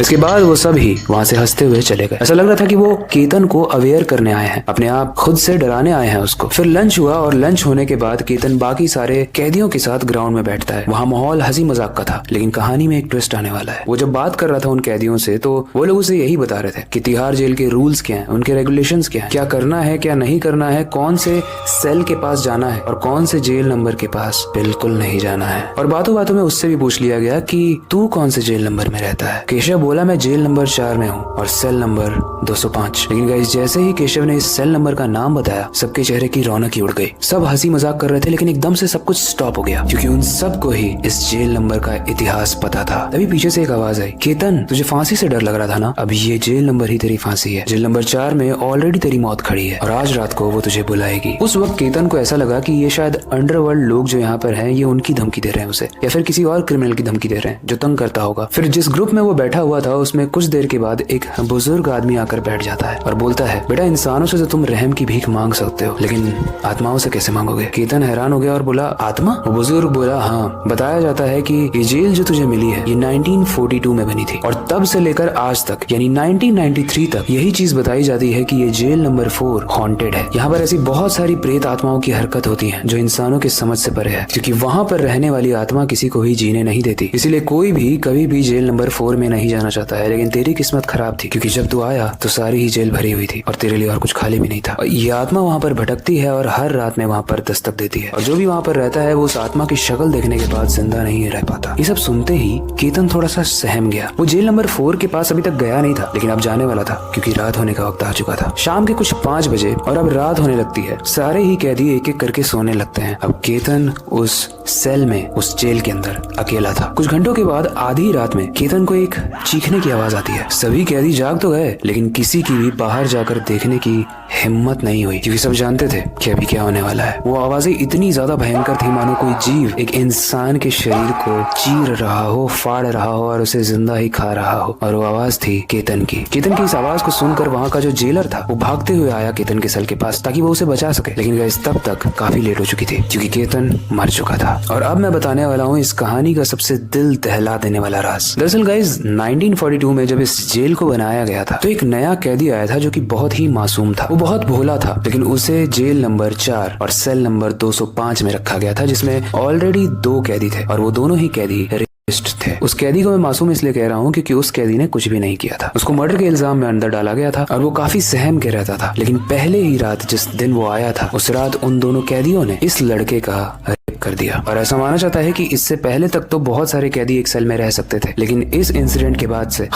इसके बाद वो सब ही वहाँ से हंसते हुए चले गए। ऐसा लग रहा था कि वो केतन को अवेयर करने आए हैं, अपने आप खुद से डराने आए हैं उसको। फिर लंच हुआ और लंच होने के बाद केतन बाकी सारे कैदियों के साथ ग्राउंड में बैठता है। वहाँ माहौल हंसी मजाक का था, लेकिन कहानी में एक ट्विस्ट आने वाला है। वो जब बात कर रहा था उन कैदियों से तो वो लोग उसे यही बता रहे थे कि तिहाड़ जेल के रूल्स क्या हैं, उनके रेगुलेशंस क्या हैं, क्या करना है क्या नहीं करना है, कौन से सेल के पास जाना है और कौन से जेल नंबर के पास बिल्कुल नहीं जाना है। और बातों बातों में उससे भी पूछ लिया गया कि तू कौन से जेल नंबर में रहता है। केशव बोला मैं जेल नंबर 4 में हूँ और सेल नंबर 205। लेकिन गाइस जैसे ही केशव ने इस सेल नंबर का नाम बताया सबके चेहरे की रौनक ही उड़ गई। सब हंसी मजाक कर रहे थे, लेकिन एकदम से सब कुछ स्टॉप हो गया क्योंकि उन सबको ही इस जेल नंबर का इतिहास पता था। तभी पीछे से एक आवाज आई, केतन तुझे फांसी से डर लग रहा था ना, अब ये जेल नंबर ही तेरी फांसी है। जेल नंबर 4 में ऑलरेडी तेरी मौत खड़ी है और आज रात को वो तुझे बुलाएगी। उस वक्त केतन को ऐसा लगा कि ये शायद अंडरवर्ल्ड लोग जो यहाँ पर हैं ये उनकी धमकी दे रहे हैं उसे, या फिर किसी और क्रिमिनल की धमकी दे रहे हैं जो तंग करता होगा। फिर जिस ग्रुप में वो बैठा हुआ था उसमें कुछ देर के बाद एक बुजुर्ग आदमी आकर बैठ जाता है और बोलता है, बेटा इंसानों से तो तुम रहम की भीख मांग सकते हो, लेकिन आत्माओं से कैसे मांगोगे। केतन हैरान हो गया और बोला, आत्मा? वो बुजुर्ग बोला, हाँ, बताया जाता है कि ये जेल जो तुझे मिली है ये 1942 में बनी थी और तब से लेकर आज तक यानी 1993 तक यही चीज बताई जाती है कि ये जेल नंबर 4 हॉन्टेड है। यहाँ पर ऐसी बहुत सारी प्रेत आत्माओं की हरकत होती है जो इंसानों की समझ से परे है, क्योंकि वहाँ पर रहने वाली आत्मा किसी को भी जीने नहीं देती। इसीलिए कोई भी कभी भी जेल नंबर 4 में नहीं जाना चाहता है। लेकिन तेरी किस्मत खराब थी क्योंकि जब तू आया तो सारी ही जेल भरी हुई थी और तेरे लिए और कुछ खाली भी नहीं था। और ये आत्मा वहाँ पर भटकती है और हर रात में वहाँ पर दस्तक देती है और जो भी वहाँ पर रहता है वो उस आत्मा की शक्ल देखने के बाद जिंदा नहीं रह पाता। ये सब सुनते ही केतन थोड़ा सा सहम गया। वो जेल नंबर 4 के पास अभी तक गया नहीं था, लेकिन अब जाने वाला था क्योंकि रात होने का वक्त आ चुका था। शाम के कुछ 5 बजे और अब रात होने लगती है। सारे ही कैदी एक एक करके सोने लगते हैं। अब केतन उस सेल में उस जेल के अंदर अकेला था। कुछ घंटों के बाद आधी रात में केतन को एक चीखने की आवाज आती है। सभी कैदी जाग तो गए, लेकिन किसी की भी बाहर जाकर देखने की हिम्मत नहीं हुई क्योंकि सब जानते थे कि अभी क्या होने वाला है। वो आवाजें इतनी ज्यादा भयंकर थी मानो कोई जीव एक इंसान के शरीर को चीर रहा हो, फाड़ रहा हो और उसे जिंदा ही खा रहा हो। और वो आवाज थी केतन की। केतन की इस आवाज को सुनकर वहाँ का जो जेलर था वो भागते हुए आया केतन के सेल के पास ताकि वो उसे बचा सके। लेकिन गाइस तब तक काफी लेट हो चुकी थी क्योंकि केतन मर चुका था। और अब मैं बताने वाला हूँ इस कहानी का सबसे दिल दहला देने वाला राज। दरअसल गाइस 1942 में जब इस जेल को बनाया गया था तो एक नया कैदी आया था जो कि बहुत ही मासूम था। वो बहुत भोला था, लेकिन उसे जेल नंबर 4 और सेल नंबर 205 में रखा गया था जिसमें ऑलरेडी 2 कैदी थे और वो दोनों ही कैदी थे। उस कैदी को मैं मासूम इसलिए कह रहा हूँ क्योंकि उस कैदी ने कुछ भी नहीं किया था। उसको मर्डर के इल्जाम में अंदर डाला गया था और वो काफी सहम के रहता था। लेकिन पहले ही रात जिस दिन वो आया था उस रात उन दोनों कैदियों ने इस लड़के का रेप कर दिया। और ऐसा माना जाता है कि इससे पहले तक तो बहुत सारे कैदी एक सेल में रह सकते थे, लेकिन इस इंसिडेंट के बाद से